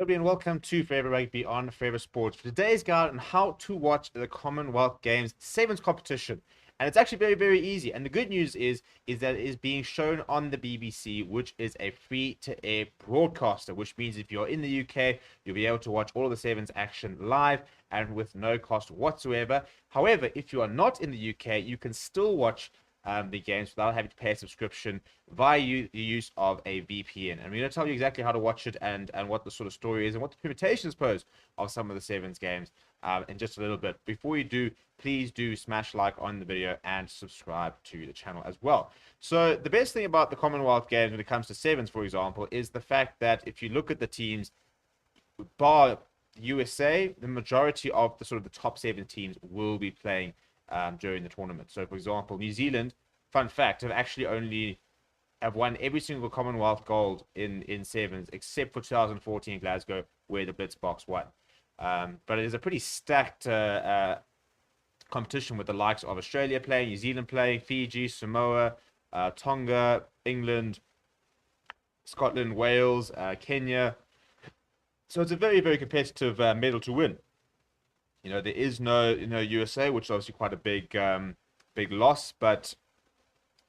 Everybody, and welcome to Forever Rugby on Forever Sports. For today's guide on how to watch the Commonwealth Games 7's competition. And it's actually very, very easy. And the good news is that it is being shown on the BBC, which is a free-to-air broadcaster, which means if you're in the UK, you'll be able to watch all of the 7's action live and with no cost whatsoever. However, if you are not in the UK, you can still watch the games without having to pay a subscription via the use of a VPN. And we're going to tell you exactly how to watch it and what the sort of story is and what the permutations pose of some of the 7's games in just a little bit. Before you do, please do smash like on the video and subscribe to the channel as well. So the best thing about the Commonwealth Games when it comes to 7's, for example, is the fact that if you look at the teams, bar USA, the majority of the sort of the top 7 teams will be playing during the tournament. So, for example, New Zealand, fun fact, have won every single Commonwealth gold in 7's except for 2014 Glasgow, where the BLITZBOKS won. But it is a pretty stacked competition with the likes of Australia playing, New Zealand playing, Fiji, Samoa, Tonga, England, Scotland, Wales, Kenya. So it's a very, very competitive medal to win. You know, there is no USA, which is obviously quite a big loss, but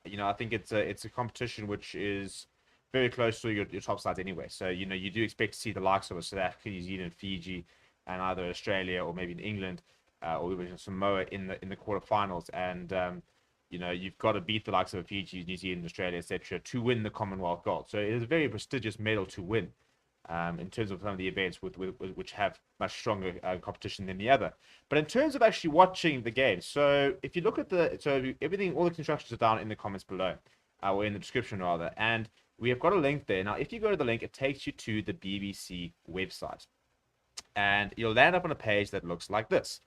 I think it's a competition which is very close to your top sides anyway. So you do expect to see the likes of South Africa, New Zealand, Fiji, and either Australia or maybe in England or even Samoa in the quarterfinals. And you've got to beat the likes of Fiji, New Zealand, Australia, etc., to win the Commonwealth gold. So it is a very prestigious medal to win. In terms of some of the events which have much stronger competition than the other. But in terms of actually watching the game, so if you look at everything, all the instructions are down in the comments below, or in the description rather, and we have got a link there. Now, if you go to the link, it takes you to the BBC website, and you'll land up on a page that looks like this.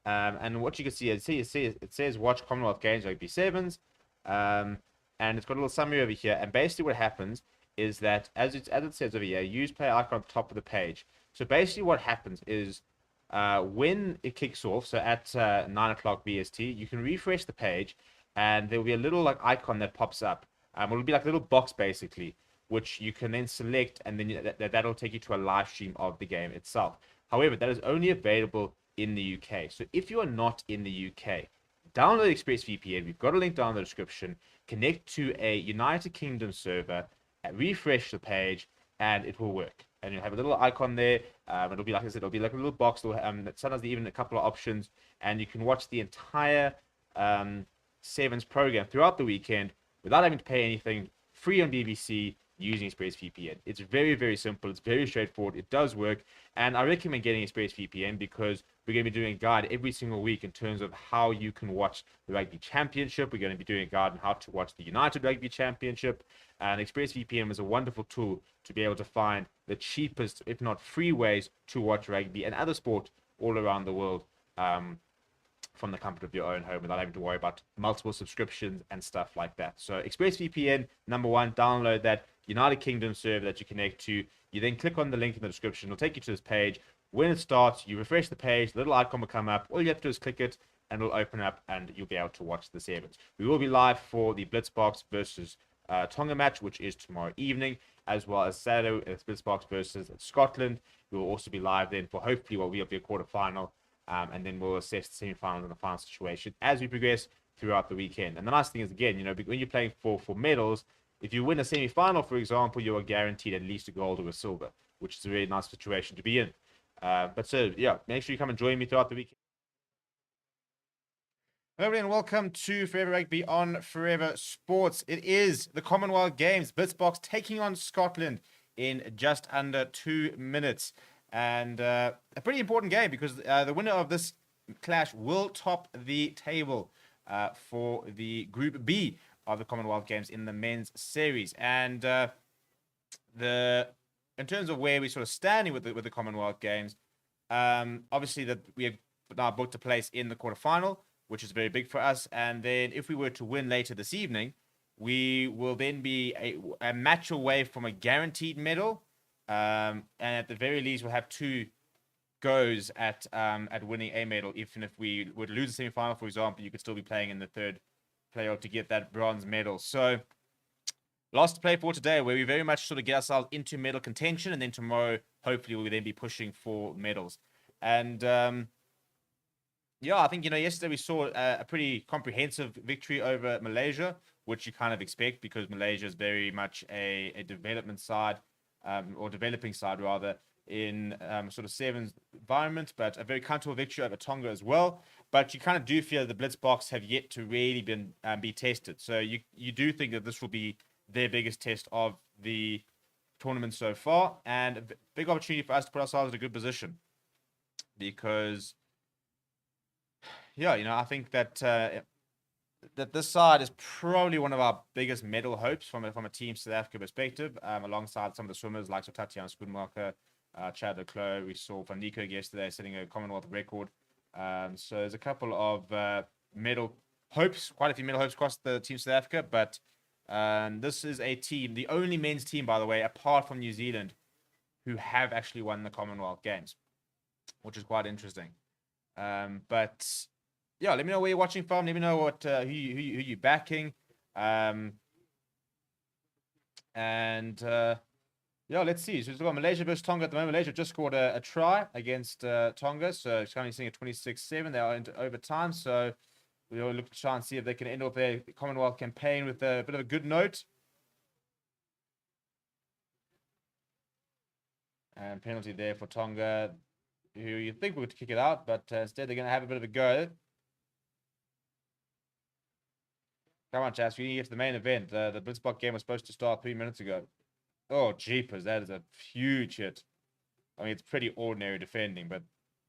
And what you can see is it says Watch Commonwealth Games Rugby 7's, and it's got a little summary over here. And basically what happens is that, as it says over here, use play icon at the top of the page. So basically what happens is when it kicks off, so at 9 o'clock BST, you can refresh the page, and there will be a little icon that pops up. It'll be like a little box, basically, which you can then select, and then that'll take you to a live stream of the game itself. However, that is only available in the UK. So if you are not in the UK, download ExpressVPN. We've got a link down in the description. Connect to a United Kingdom server, refresh the page, and it will work. And you'll have a little icon there. It'll be, like I said, it'll be like a little box. Sometimes even a couple of options, and you can watch the entire 7's program throughout the weekend without having to pay anything, free on BBC, using ExpressVPN. It's very, very simple. It's very straightforward. It does work, and I recommend getting ExpressVPN because we're going to be doing a guide every single week in terms of how you can watch the Rugby Championship. We're going to be doing a guide on how to watch the United Rugby Championship, and ExpressVPN is a wonderful tool to be able to find the cheapest, if not free, ways to watch rugby and other sport all around the world from the comfort of your own home without having to worry about multiple subscriptions and stuff like that. So ExpressVPN, number one, download that United Kingdom server that you connect to. You then click on the link in the description. It'll take you to this page. When it starts, you refresh the page, the little icon will come up. All you have to do is click it, and it'll open up, and you'll be able to watch the 7's. We will be live for the BLITZBOKS versus Tonga match, which is tomorrow evening, as well as Saturday, BLITZBOKS versus Scotland. We will also be live then for hopefully what will be a quarterfinal, and then we'll assess the semi-final and the final situation as we progress throughout the weekend. And the nice thing is, again, when you're playing for medals, if you win a semi-final, for example, you are guaranteed at least a gold or a silver, which is a really nice situation to be in. But so, yeah, make sure you come and join me throughout the weekend. Hello, everyone, and welcome to Forever Rugby on Forever Sports. It is the Commonwealth Games, BLITZBOKS taking on Scotland in just under 2 minutes. And a pretty important game because the winner of this clash will top the table for the Group B of the Commonwealth Games in the men's series. And in terms of where we're sort of standing with the Commonwealth Games, obviously that we have now booked a place in the quarterfinal, which is very big for us. And then if we were to win later this evening, we will then be a match away from a guaranteed medal. And at the very least, we'll have 2 goes at winning a medal. Even if we would lose the semi-final, for example, you could still be playing in the third playoff to get that bronze medal. So a lots to play for today, where we very much sort of get ourselves into medal contention, and then tomorrow, hopefully, we'll then be pushing for medals. And yeah, I think, yesterday we saw a pretty comprehensive victory over Malaysia, which you kind of expect because Malaysia is very much a development side, or developing side rather, in sort of sevens environment, but a very comfortable victory over Tonga as well. But you kind of do feel the BLITZBOKS have yet to really be tested. So you do think that this will be their biggest test of the tournament so far, and a big opportunity for us to put ourselves in a good position because, yeah, I think that that this side is probably one of our biggest medal hopes from a Team South Africa perspective, alongside some of the swimmers like Tatiana Schoenmaker, Chad de Clos. We saw Van Niekerk yesterday setting a Commonwealth record. So there's a couple of medal hopes, quite a few medal hopes across the Team South Africa, but this is a team, the only men's team, by the way, apart from New Zealand, who have actually won the Commonwealth Games, which is quite interesting. But yeah, let me know where you're watching from. Let me know what who you're backing. Yeah, let's see. So we've got Malaysia versus Tonga at the moment. Malaysia just scored a try against Tonga, so it's currently sitting at 26-7. They are into overtime, so we'll look to try and see if they can end off their Commonwealth campaign with a bit of a good note. And penalty there for Tonga, who you think would kick it out, but instead they're going to have a bit of a go. Come on, Chas, we need to get to the main event. The BLITZBOKS game was supposed to start 3 minutes ago. Oh, jeepers, that is a huge hit. I mean, it's pretty ordinary defending, but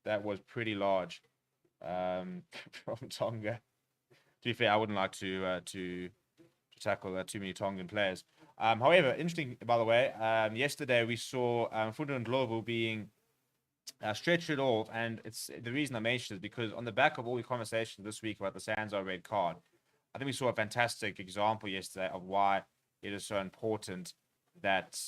that was pretty large from Tonga. To be fair, I wouldn't like to tackle too many Tongan players. However, interesting, by the way, yesterday we saw Mfundo Ndlovu being stretched it off, and it's the reason I mentioned it because on the back of all the conversations this week about the Sanzo red card, I think we saw a fantastic example yesterday of why it is so important that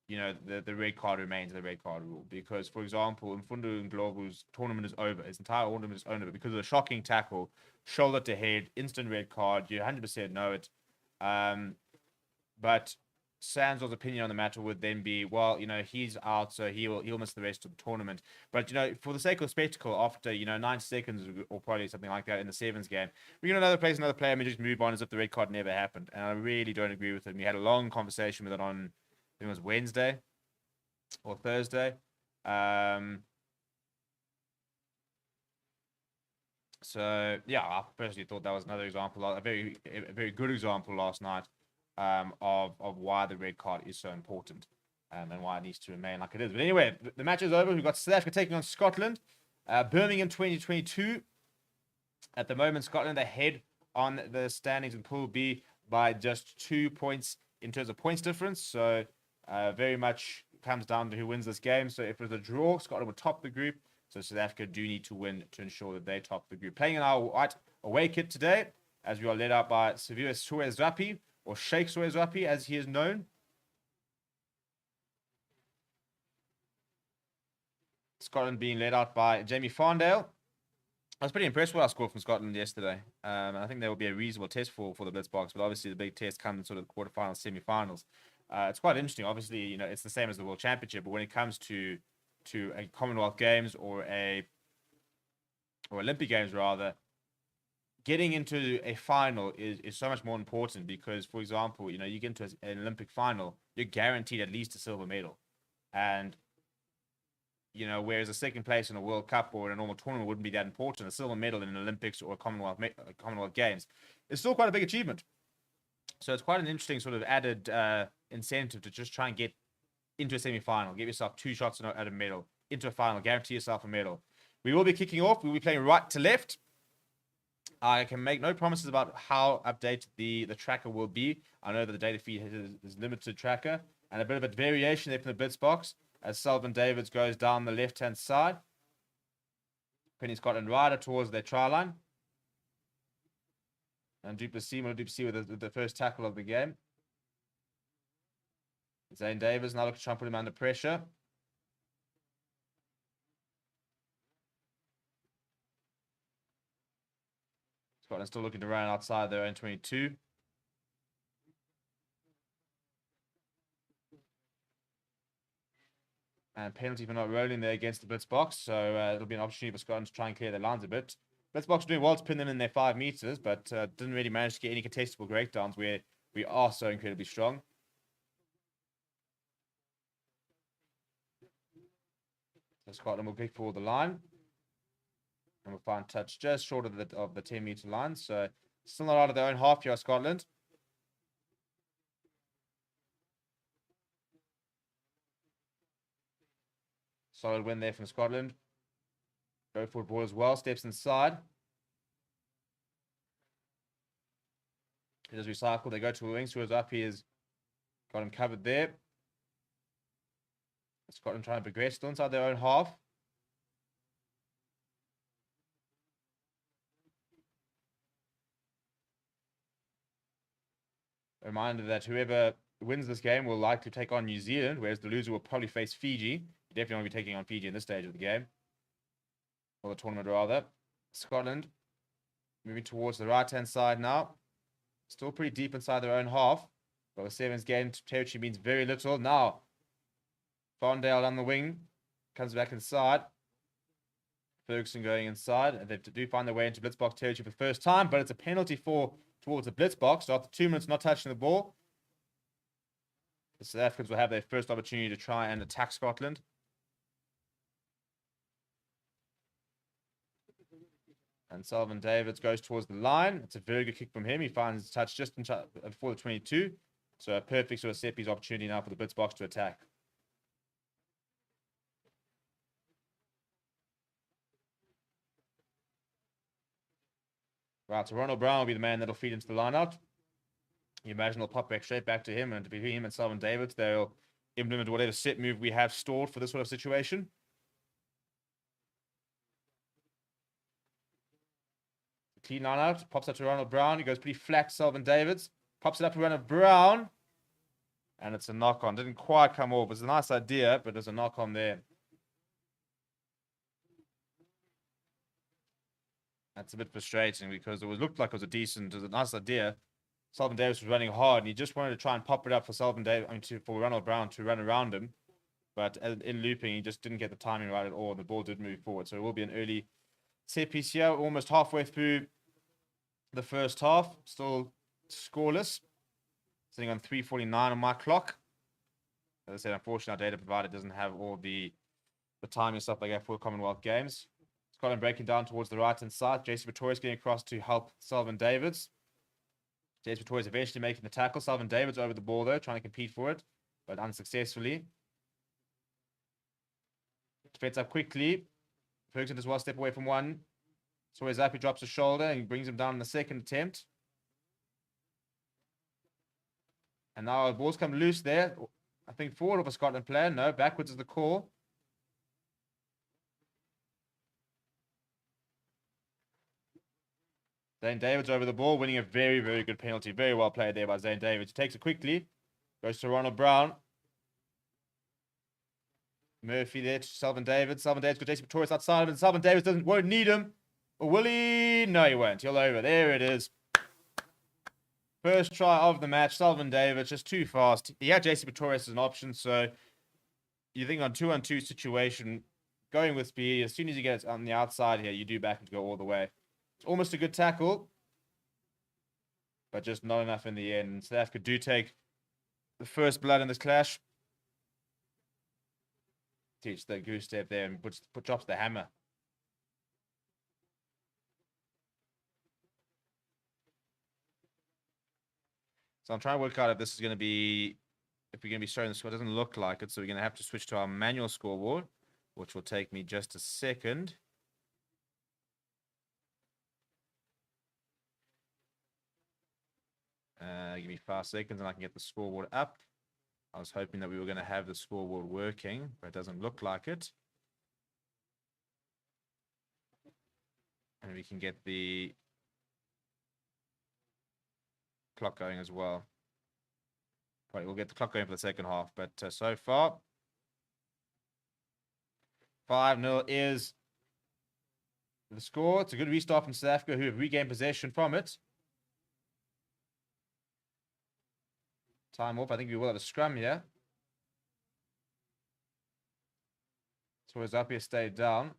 the red card remains the red card rule. Because, for example, Mfundo Ndlovu's tournament is over. His entire tournament is over because of the shocking tackle, shoulder to head, instant red card. You 100% know it. But Sanzo's opinion on the matter would then be, well, he's out, so he'll miss the rest of the tournament. But for the sake of spectacle, after 9 seconds or probably something like that in the 7's game, we're gonna another player and just move on as if the red card never happened. And I really don't agree with him. We had a long conversation with it on, I think it was Wednesday or Thursday. So yeah, I personally thought that was another example, a very good example last night. Of why the red card is so important, and why it needs to remain like it is. But anyway, the match is over. We've got South Africa taking on Scotland, Birmingham 2022. At the moment, Scotland ahead on the standings in Pool B by just 2 points in terms of points difference. So very much comes down to who wins this game. So if it was a draw, Scotland would top the group. So South Africa do need to win to ensure that they top the group. Playing in our white away kit today, as we are led out by Severe Suez-Rapi, or Sheikh Suez-Rapi, as he is known. Scotland being led out by Jamie Farndale. I was pretty impressed with our score from Scotland yesterday. I think there will be a reasonable test for the BLITZBOKS, but obviously the big test comes in sort of the quarterfinals, semi-finals. It's quite interesting. Obviously, it's the same as the World Championship, but when it comes to a Commonwealth Games or Olympic Games rather, getting into a final is so much more important because, for example, you get into an Olympic final, you're guaranteed at least a silver medal. And, whereas a second place in a World Cup or in a normal tournament wouldn't be that important, a silver medal in an Olympics or a Commonwealth Games is still quite a big achievement. So it's quite an interesting sort of added incentive to just try and get into a semi-final, give yourself 2 shots at a medal, into a final, guarantee yourself a medal. We will be kicking off. We'll be playing right to left. I can make no promises about how updated the tracker will be. I know that the data feed is limited tracker, and a bit of a variation there from the BLITZBOKS as Sullivan Davids goes down the left-hand side. Penny Scotland rider towards their try line. And Duplessis with the first tackle of the game. Zane Davis now looking to try and put him under pressure. Scotland still looking to run outside their own 22. And penalty for not rolling there against the blitz box. So it'll be an opportunity for Scotland to try and clear their lines a bit. Blitz box doing well to pin them in their 5 meters, but didn't really manage to get any contestable breakdowns where we are so incredibly strong. So Scotland will pick for the line. And we'll find touch just short of the 10-meter line. So still not out of their own half here, Scotland. Solid win there from Scotland. Go for ball as well. Steps inside. He does recycle. They go to the wing. Swerves up. He has got him covered there. Scotland trying to progress. Still inside their own half. A reminder that whoever wins this game will likely take on New Zealand, whereas the loser will probably face Fiji. You definitely won't be taking on Fiji in this stage of the game. Or the tournament, rather. Scotland moving towards the right-hand side now. Still pretty deep inside their own half. But with 7's game territory means very little. Now, Fondale on the wing. Comes back inside. Ferguson going inside. And they do find their way into blitzbox territory for the first time, but it's a penalty towards the blitzbox. So after 2 minutes not touching the ball, the South Africans will have their first opportunity to try and attack Scotland. And Sullivan Davids goes towards the line. It's a very good kick from him. He finds his touch just before the 22. So a perfect sort of set piece opportunity now for the blitzbox to attack. Right, so Ronald Brown will be the man that'll feed into the line out. You imagine they'll pop back straight back to him, and between him and Sullivan Davids, they'll implement whatever set move we have stored for this sort of situation. Clean line out, pops up to Ronald Brown. He goes pretty flat to Sullivan Davids. Pops it up to Ronald Brown. And it's a knock-on. Didn't quite come off. It's a nice idea, but there's a knock-on there. That's a bit frustrating because it looked like it was a nice idea. Sullivan Davids was running hard, and he just wanted to try and pop it up for for Ronald Brown to run around him. But in looping, he just didn't get the timing right at all, and the ball did move forward. So it will be an early set piece here, almost halfway through the first half. Still scoreless. Sitting on 3:49 on my clock. As I said, unfortunately, our data provider doesn't have all the timing and stuff like that for Commonwealth games. Scotland breaking down towards the right-hand side. JC Pretorius getting across to help Sullivan Davids. JC Pretorius eventually making the tackle. Sullivan Davids over the ball, though, trying to compete for it, but unsuccessfully. Defends up quickly. Ferguson does well, step away from one. Sawyer up, he drops his shoulder and brings him down in the second attempt. And now the ball's come loose there. I think forward of a Scotland player. No, backwards is the call. Zane Davids over the ball, winning a very, very good penalty. Very well played there by Zane Davids. Takes it quickly. Goes to Ronald Brown. Murphy there to Sullivan Davids. Sullivan Davids got Jason Pretorius outside of him. Sullivan Davids won't need him. Or will he? No, he won't. He'll over. There it is. First try of the match. Sullivan Davids just too fast. He had JC Pretorius as an option, so you think on 2-on-2 situation, going with speed, as soon as you get on the outside here, you do back and go all the way. It's almost a good tackle, but just not enough in the end. South Africa do take the first blood in this clash. Teach the goose step there and drops the hammer. So I'm trying to work out if this is going to be, if we're going to be showing the score. It doesn't look like it, so we're going to have to switch to our manual scoreboard, which will take me just a second. Give me 5 seconds and I can get the scoreboard up. I was hoping that we were going to have the scoreboard working, but it doesn't look like it. And we can get the clock going as well. Right, we'll get the clock going for the second half, but so far 5-0 is the score. It's a good restart from South Africa, who have regained possession from it. Time off. I think we will have a scrum here. So Zapier stayed down.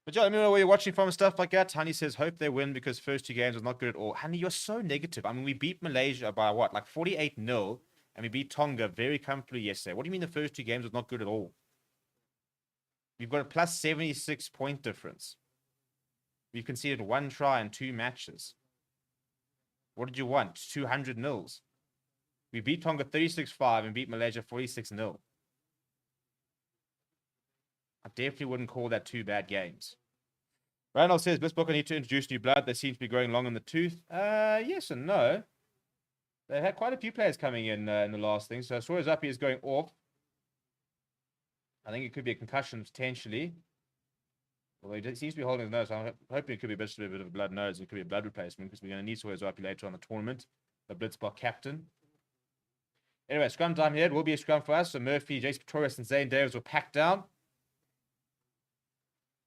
But yeah, let me know where you're watching from and stuff like that. Honey says, hope they win because first 2 games was not good at all. Honey, you're so negative. I mean, we beat Malaysia by what, like 48-0, and we beat Tonga very comfortably yesterday. What do you mean the first 2 games was not good at all? We've got a plus 76 point difference. We've conceded 1 try in 2 matches. What did you want? 200 nils. We beat Tonga 36-5 and beat Malaysia 46-0. I definitely wouldn't call that 2 bad games. Randall says, BLITZBOKS need to introduce new blood. They seem to be growing long in the tooth. Yes and no. They've had quite a few players coming in the last thing. So Sawyer Zapi is going off. I think it could be a concussion potentially. Although he seems to be holding his nose. So I'm hoping it could be a bit of a blood nose. It could be a blood replacement because we're going to need Sawyer Zapi later on the tournament. The BLITZBOKS captain. Anyway, scrum time here. It will be a scrum for us. So Murphy, Jace Pretorius, and Zane Davis will pack down.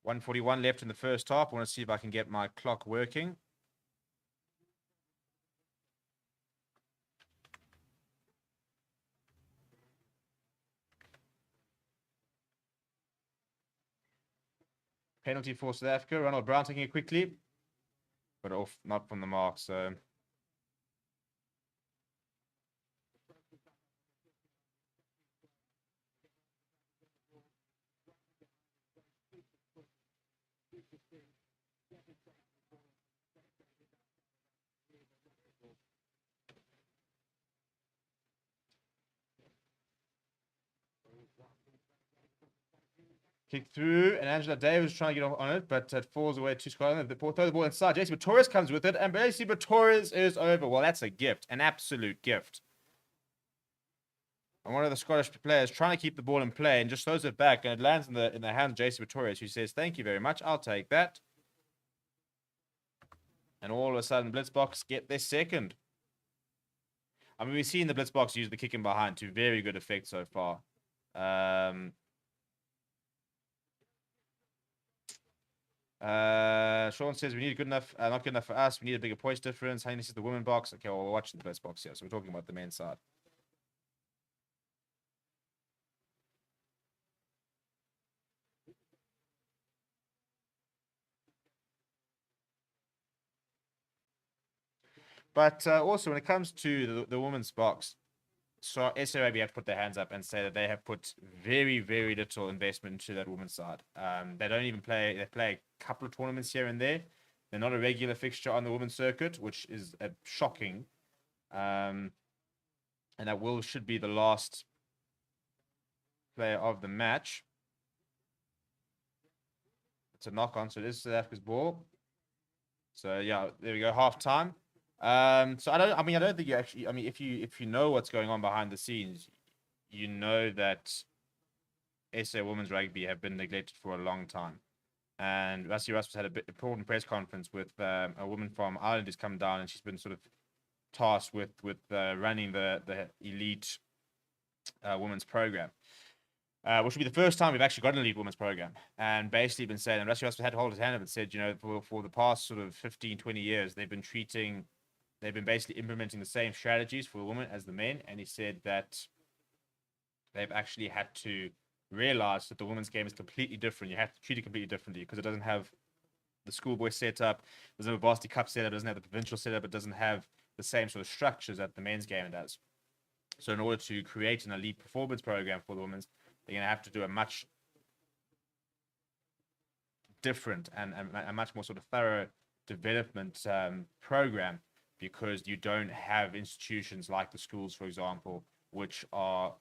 1:41 left in the first half. I want to see if I can get my clock working. Penalty for South Africa. Ronald Brown taking it quickly. But off, not from the mark, so... Kick through, and Angela Davis trying to get on it, but it falls away to Scotland. They throw the ball inside. JC Pretorius comes with it, and JC Pretorius is over. Well, that's a gift, an absolute gift. And one of the Scottish players trying to keep the ball in play and just throws it back, and it lands in the hands of JC Pretorius, who says, "Thank you very much. I'll take that." And all of a sudden, BLITZBOKS get their second. I mean, we've seen the BLITZBOKS use the kick in behind to very good effect so far. Sean says we need good enough, not good enough for us. We need a bigger points difference. Honey, this is the women box. Okay, well, we're watching the BLITZBOKS here, so we're talking about the men's side. But also, when it comes to the women's box, so SARB have to put their hands up and say that they have put very, very little investment into that women's side. They don't even play. They play a couple of tournaments here and there. They're not a regular fixture on the women's circuit, which is shocking. And that should be the last player of the match. It's a knock on, so it is South Africa's ball. So yeah, there we go, half time. So I don't think you actually, if you know what's going on behind the scenes, you know that SA Women's Rugby have been neglected for a long time. And Rassie Rasmus had a bit important press conference with a woman from Ireland who's come down, and she's been sort of tasked with running the elite women's program. Which will be the first time we've actually got an elite women's program, and basically been saying, and Rassie Rasmus had to hold his hand up and said, you know, for the past sort of 15, 20 years, they've been basically implementing the same strategies for the women as the men. And he said that they've actually had to realize that the women's game is completely different. You have to treat it completely differently because it doesn't have the schoolboy setup, doesn't have a varsity cup setup, doesn't have the provincial setup, it doesn't have the same sort of structures that the men's game does. So in order to create an elite performance program for the women's, they're going to have to do a much different and a much more sort of thorough development program, because you don't have institutions like the schools, for example, which are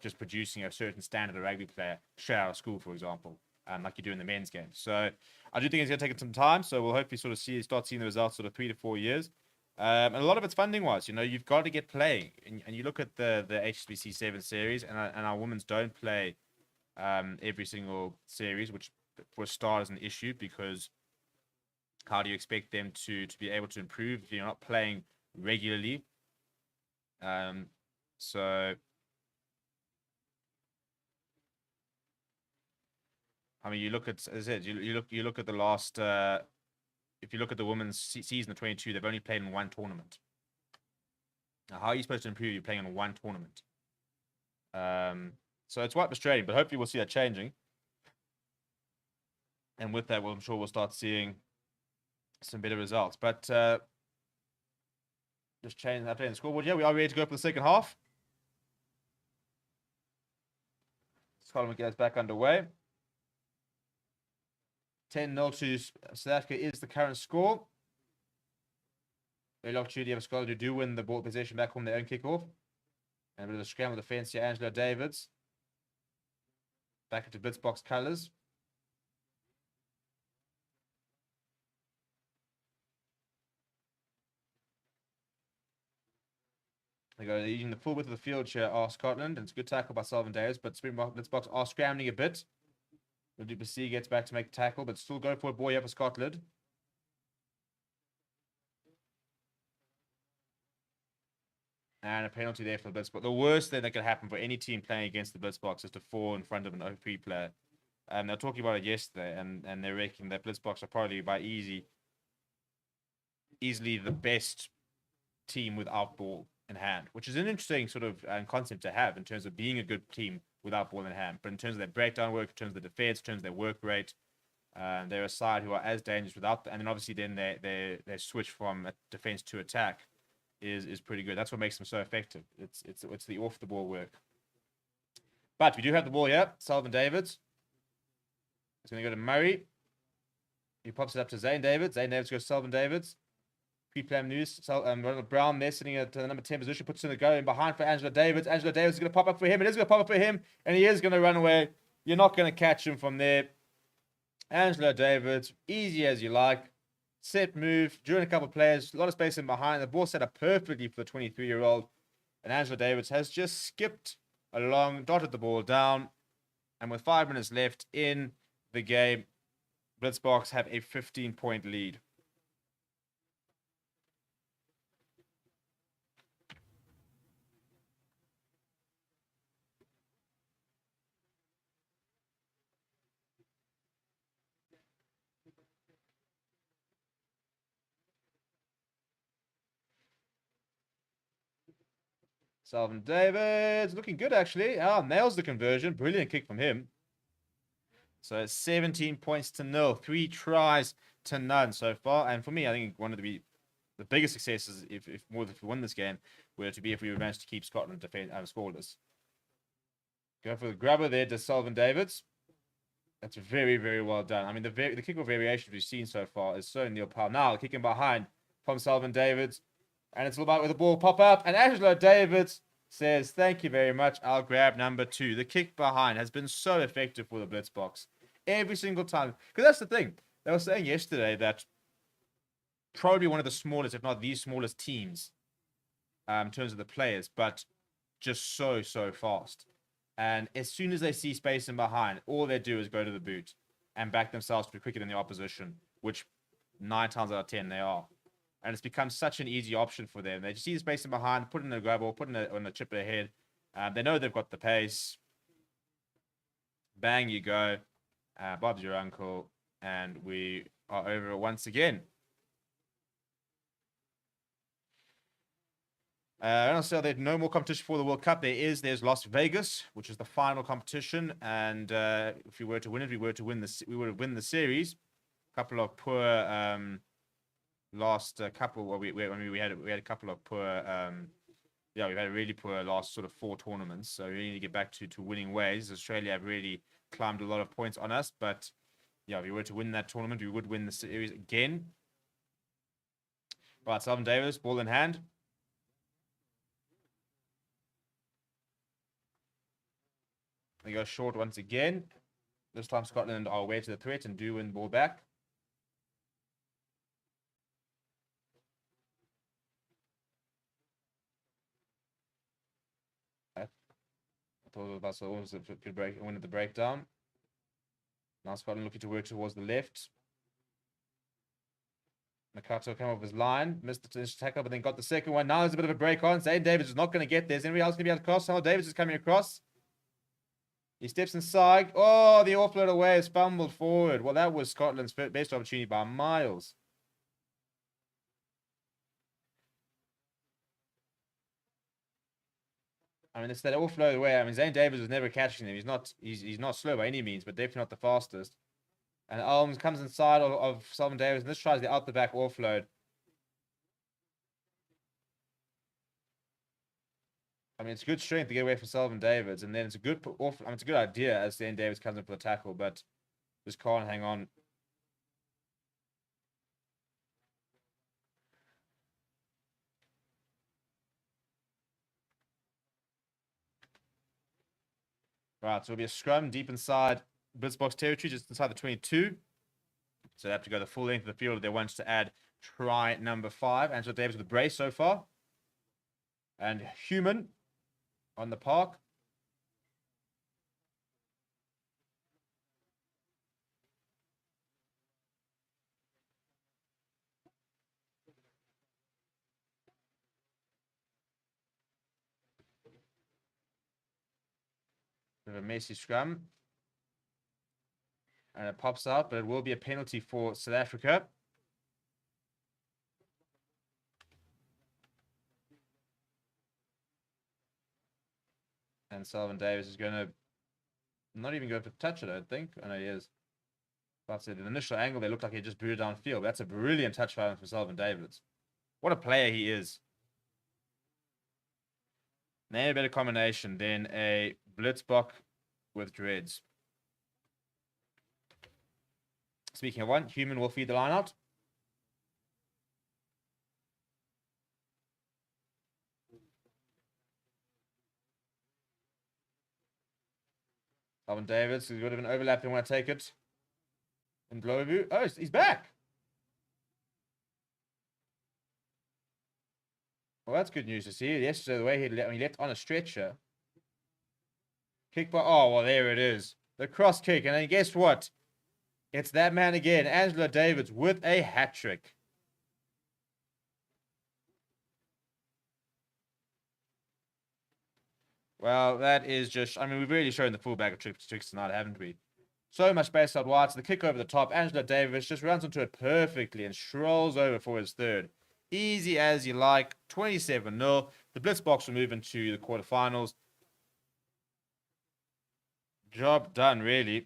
just producing a certain standard of rugby player straight out of school, for example, like you do in the men's game. So I do think it's going to take some time. So we'll hopefully sort of start seeing the results sort of 3 to 4 years. And a lot of it's funding wise. You know, you've got to get playing. And you look at the HSBC 7 series, and our women's don't play every single series, which for a start is an issue, because how do you expect them to be able to improve if you're not playing regularly? So I mean, you look at, as I said, you look at the last if you look at the women's season of 22, they've only played in one tournament. Now, how are you supposed to improve? You're playing in one tournament. So it's quite frustrating, but hopefully we'll see that changing. And with that, I'm sure we'll start seeing some better results. But just change that playing the scoreboard. Yeah, we are ready to go for the second half. Scotland gets back underway. 10-0 to South Africa is the current score. Very opportunity of Scotland who do win the ball possession back from their own kickoff. And a bit of a scramble defense here. Angela Davids. Back into BLITZBOKS colours. They're using the full width of the field here are Scotland. And it's a good tackle by 7's Davids, but Springbok BLITZBOKS are scrambling a bit. Du Plessis gets back to make the tackle, but still go for a ball here for Scotland. And a penalty there for the BLITZBOKS. The worst thing that could happen for any team playing against the BLITZBOKS is to fall in front of an OP player. They're talking about it yesterday, and they're reckoning that BLITZBOKS are probably by easily the best team without ball in hand, which is an interesting sort of concept to have in terms of being a good team without ball in hand. But in terms of their breakdown work, in terms of the defense, in terms of their work rate, they're a side who are as dangerous without, and then obviously then their switch from defense to attack is pretty good. That's what makes them so effective. It's the off the ball work. But we do have the ball here. 7's Davids. It's going to go to Murray. He pops it up to Zane Davids. Zane Davids goes to 7's Davids. Pre-plan news. Ronald Brown there sitting at the number 10 position. Puts in the go in behind for Angela Davids. Angela Davids is going to pop up for him. It is going to pop up for him. And he is going to run away. You're not going to catch him from there. Angela Davids. Easy as you like. Set move. During a couple of players. A lot of space in behind. The ball set up perfectly for the 23-year-old. And Angela Davids has just skipped along. Dotted the ball down. And with 5 minutes left in the game, BLITZBOKS have a 15-point lead. Selvin Davids looking good actually. Nails the conversion. Brilliant kick from him. So it's 17 points to 0. 3 tries to none so far. And for me, I think one of the biggest successes, if we win this game, were to be if we managed to keep Scotland scoreless. Go for the grabber there to Selvin Davids. That's very, very well done. I mean, the kickoff variations we've seen so far is so Neil Powell. Now kicking behind from Selvin Davids. And it's all about where the ball pop up. And Angela Davids says, thank you very much. I'll grab number 2. The kick behind has been so effective for the BLITZBOKS. Every single time. Because that's the thing. They were saying yesterday that probably one of the smallest, if not the smallest teams in terms of the players. But just so fast. And as soon as they see space in behind, all they do is go to the boot and back themselves to be quicker than the opposition. Which 9 times out of 10 they are. And it's become such an easy option for them. They just see the space in behind, put in a grab ball, put in on a chip ahead. They know they've got the pace. Bang, you go. Bob's your uncle. And we are over once again. I don't say there's no more competition for the World Cup. There's Las Vegas, which is the final competition. And if we were to win it, we would win the series. A couple of poor... last couple, well, we had a couple of poor, we've had a really poor last sort of 4 tournaments. So we need to get back to winning ways. Australia have really climbed a lot of points on us, but yeah, if we were to win that tournament, we would win the series again. Right, 7 Davids, ball in hand. They go short once again. This time Scotland are away to the threat and do win the ball back. I thought Barcelona could win at the breakdown. Now Scotland looking to work towards the left. Makato came off his line, missed the tackle, but then got the second one. Now there's a bit of a break on. Zane Davids is not going to get there. Is anybody else going to be able to cross? How Davids is coming across. He steps inside. Oh, the offload away is fumbled forward. Well, that was Scotland's best opportunity by miles. I mean, it's that offload away. I mean, Zane Davis was never catching him. He's not slow by any means, but definitely not the fastest. And Alms comes inside of Selvin Davis, and this tries the out the back offload. I mean, it's good strength to get away from Selvin Davis, and then it's a good off. I mean, it's a good idea as Zane Davis comes in for the tackle, but just can't hang on. Right, so it'll be a scrum deep inside BLITZBOKS territory, just inside the 22. So they have to go the full length of the field if they want to add try number 5. Angela Davis with a brace so far. And Human on the park. Bit of a messy scrum. And it pops out, but it will be a penalty for South Africa. And Selvin Davis is going to not even go for touch it, I don't think. I know he is. But at the initial angle, they look like he just booted downfield. That's a brilliant touch for Selvin Davis. What a player he is. Maybe a better combination than a BLITZBOKS with dreads. Speaking of one, Human will feed the line out. Alvin Davis, he's got an overlap. They want to take it. And Glovu. Oh, he's back. Well, that's good news to see. Yesterday, the way he left on a stretcher. Kick by. Oh, well, there it is. The cross kick. And then guess what? It's that man again, Angela Davis, with a hat trick. Well, that is just, I mean, we've really shown the full bag of tricks tonight, haven't we? So much space out wide. So the kick over the top. Angela Davis just runs into it perfectly and strolls over for his third. Easy as you like. 27-0. The BLITZBOKS will move into the quarterfinals. Job done, really.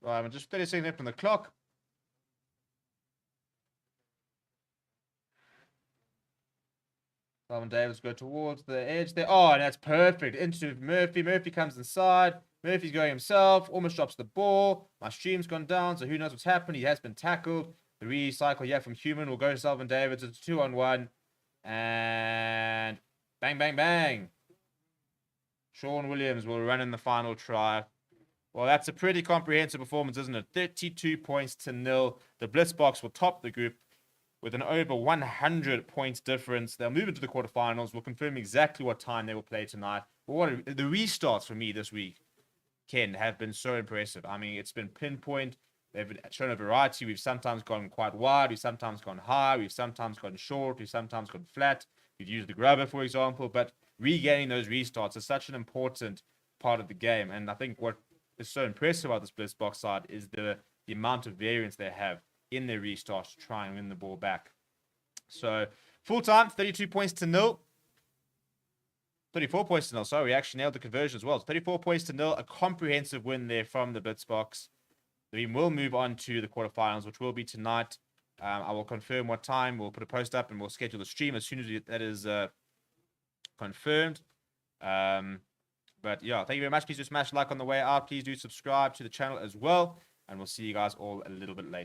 Right, I'm just 30 seconds left on the clock. Simon Davis go towards the edge there. Oh, and that's perfect. Into Murphy. Murphy comes inside. Murphy's going himself. Almost drops the ball. My stream's gone down, so who knows what's happened. He has been tackled. The recycle here from Human will go to Selvin Davis. It's 2-on-1. And bang, bang, bang. Sean Williams will run in the final try. Well, that's a pretty comprehensive performance, isn't it? 32 points to 0. The BLITZBOKS will top the group with an over 100 points difference. They'll move into the quarterfinals. We'll confirm exactly what time they will play tonight. But the restarts for me this week, Ken, have been so impressive. I mean, it's been pinpoint. They've shown a variety. We've sometimes gone quite wide. We've sometimes gone high. We've sometimes gone short. We've sometimes gone flat. We've used the grubber, for example. But regaining those restarts is such an important part of the game. And I think what is so impressive about this BLITZBOKS side is the amount of variance they have in their restarts to try and win the ball back. So, full time, 32 points to 0. 34 points to 0. Sorry, we actually nailed the conversion as well. 34 points to 0. A comprehensive win there from the BLITZBOKS. We will move on to the quarterfinals, which will be tonight. I will confirm what time. We'll put a post up and we'll schedule the stream as soon as that is confirmed. But yeah, thank you very much. Please do smash like on the way out. Please do subscribe to the channel as well. And we'll see you guys all a little bit later.